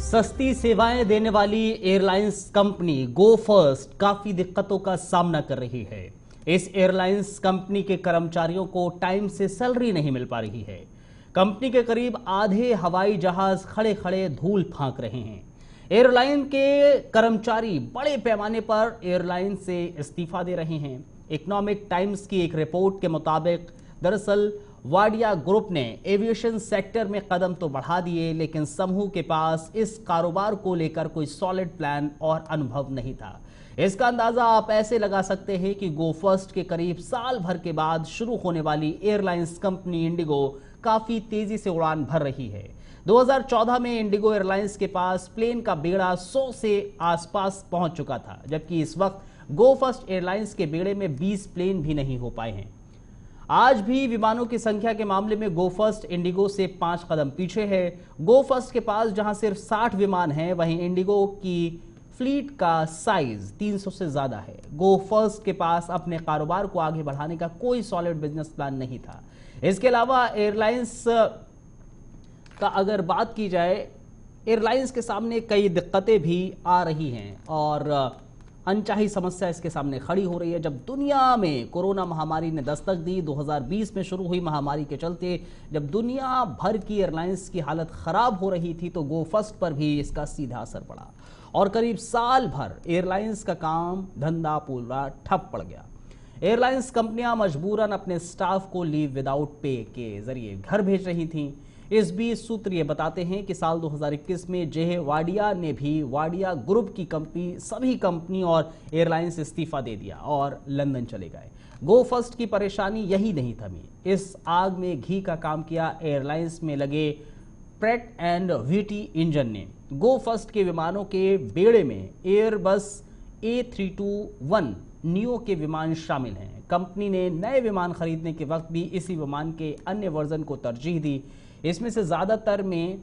सस्ती सेवाएं देने वाली एयरलाइंस कंपनी गो फर्स्ट काफी दिक्कतों का सामना कर रही है। इस एयरलाइंस कंपनी के कर्मचारियों को टाइम से सैलरी नहीं मिल पा रही है। कंपनी के करीब आधे हवाई जहाज खड़े खड़े धूल फांक रहे हैं। एयरलाइन के कर्मचारी बड़े पैमाने पर एयरलाइन से इस्तीफा दे रहे हैं। इकोनॉमिक टाइम्स की एक रिपोर्ट के मुताबिक दरअसल वाडिया ग्रुप ने एविएशन सेक्टर में कदम तो बढ़ा दिए, लेकिन समूह के पास इस कारोबार को लेकर कोई सॉलिड प्लान और अनुभव नहीं था। इसका अंदाजा आप ऐसे लगा सकते हैं कि गो फर्स्ट के करीब साल भर के बाद शुरू होने वाली एयरलाइंस कंपनी इंडिगो काफी तेजी से उड़ान भर रही है। 2014 में इंडिगो एयरलाइंस के पास प्लेन का बेड़ा 100 से आसपास पहुंच चुका था, जबकि इस वक्त गो फर्स्ट एयरलाइंस के बेड़े में 20 प्लेन भी नहीं हो पाए हैं। आज भी विमानों की संख्या के मामले में गो फर्स्ट इंडिगो से 5 कदम पीछे है। गो फर्स्ट के पास जहां सिर्फ 60 विमान हैं, वहीं इंडिगो की फ्लीट का साइज 300 से ज्यादा है। गो फर्स्ट के पास अपने कारोबार को आगे बढ़ाने का कोई सॉलिड बिजनेस प्लान नहीं था। इसके अलावा एयरलाइंस का अगर बात की जाए, एयरलाइंस के सामने कई दिक्कतें भी आ रही हैं और अनचाही समस्या इसके सामने खड़ी हो रही है। जब दुनिया में कोरोना महामारी ने दस्तक दी, 2020 में शुरू हुई महामारी के चलते जब दुनिया भर की एयरलाइंस की हालत खराब हो रही थी, तो गो फर्स्ट पर भी इसका सीधा असर पड़ा और करीब साल भर एयरलाइंस का काम धंधा पूरा ठप पड़ गया। एयरलाइंस कंपनियां मजबूरन अपने स्टाफ को लीव विदाउट पे के जरिए घर भेज रही थीं। इस बीच सूत्र ये बताते हैं कि साल 2021 में जेह वाडिया ने भी वाडिया ग्रुप की सभी कंपनी और एयरलाइंस इस्तीफा दे दिया और लंदन चले गए। गो फर्स्ट की परेशानी यही नहीं थमी। इस आग में घी का काम किया एयरलाइंस में लगे प्रैट एंड व्हिटनी इंजन ने। गो फर्स्ट के विमानों के बेड़े में एयरबस A321 नियो के विमान शामिल हैं। कंपनी ने नए विमान खरीदने के वक्त भी इसी विमान के अन्य वर्जन को तरजीह दी। इसमें से ज्यादातर में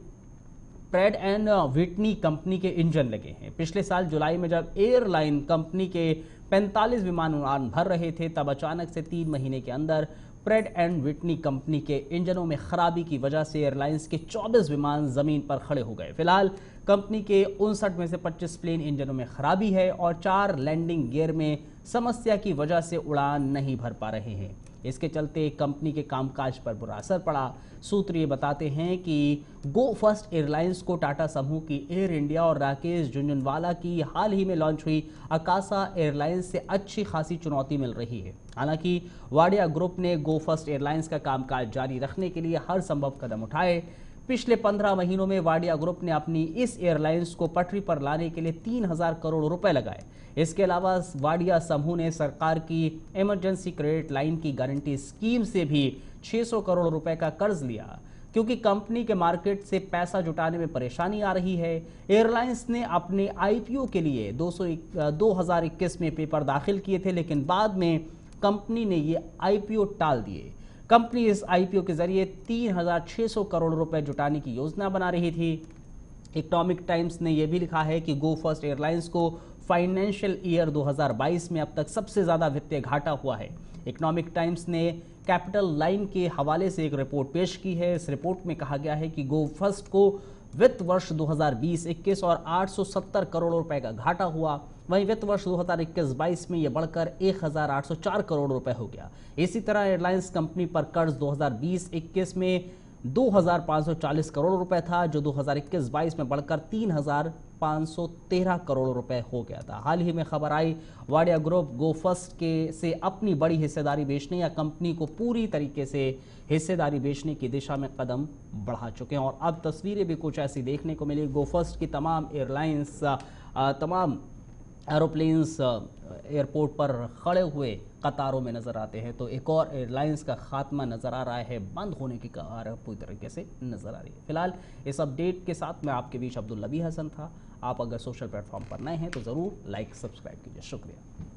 प्रैट एंड व्हिटनी कंपनी के इंजन लगे हैं। पिछले साल जुलाई में जब एयरलाइन कंपनी के 45 विमान उड़ान भर रहे थे, तब अचानक से 3 महीने के अंदर प्रैट एंड व्हिटनी कंपनी के इंजनों में खराबी की वजह से एयरलाइंस के 24 विमान जमीन पर खड़े हो गए। फिलहाल कंपनी के 59 में से 25 प्लेन इंजनों में खराबी है और 4 लैंडिंग गियर में समस्या की वजह से उड़ान नहीं भर पा रहे हैं। इसके चलते कंपनी के कामकाज पर बुरा असर पड़ा। सूत्र ये बताते हैं कि गो फर्स्ट एयरलाइंस को टाटा समूह की एयर इंडिया और राकेश झुनझुनवाला की हाल ही में लॉन्च हुई अकासा एयरलाइंस से अच्छी खासी चुनौती मिल रही है। हालांकि वाडिया ग्रुप ने गो फर्स्ट एयरलाइंस का कामकाज जारी रखने के लिए हर संभव कदम उठाए। पिछले 15 महीनों में वाडिया ग्रुप ने अपनी इस एयरलाइंस को पटरी पर लाने के लिए 3000 करोड़ रुपए लगाए। इसके अलावा वाडिया समूह ने सरकार की इमरजेंसी क्रेडिट लाइन की गारंटी स्कीम से भी 600 करोड़ रुपए का कर्ज लिया, क्योंकि कंपनी के मार्केट से पैसा जुटाने में परेशानी आ रही है। एयरलाइंस ने अपने आईपीओ के लिए 2021 में पेपर दाखिल किए थे, लेकिन बाद में कंपनी ने ये आईपीओ टाल दिए। कंपनी इस आईपीओ के जरिए 3600 करोड़ रुपए जुटाने की योजना बना रही थी। इकोनॉमिक टाइम्स ने यह भी लिखा है कि गो फर्स्ट एयरलाइंस को फाइनेंशियल ईयर 2022 में अब तक सबसे ज्यादा वित्तीय घाटा हुआ है। इकोनॉमिक टाइम्स ने कैपिटल लाइन के हवाले से एक रिपोर्ट पेश की है। इस रिपोर्ट में कहा गया है कि गो फर्स्ट को वित्त वर्ष 2020-21 और 870 करोड़ रुपए का घाटा हुआ। वहीं वित्त वर्ष 2021-22 में यह बढ़कर 1804 करोड़ रुपए हो गया। इसी तरह एयरलाइंस कंपनी पर कर्ज 2020-21 में 2540 करोड़ रुपए था, जो 2021-22 में बढ़कर 3513 करोड़ रुपए हो गया था। हाल ही में खबर आई, वाडिया ग्रुप गो फर्स्ट से अपनी बड़ी हिस्सेदारी बेचने या कंपनी को पूरी तरीके से हिस्सेदारी बेचने की दिशा में कदम बढ़ा चुके हैं और अब तस्वीरें भी कुछ ऐसी देखने को मिली। गो फर्स्ट की तमाम एयरलाइंस, तमाम एरोप्लेन्स एयरपोर्ट पर खड़े हुए कतारों में नजर आते हैं, तो एक और एयरलाइंस का खात्मा नजर आ रहा है, बंद होने की कगार पूरी तरीके से नजर आ रही है। फिलहाल इस अपडेट के साथ मैं आपके बीच अब्दुल नबी हसन था। आप अगर सोशल प्लेटफॉर्म पर नए हैं तो ज़रूर लाइक सब्सक्राइब कीजिए। शुक्रिया।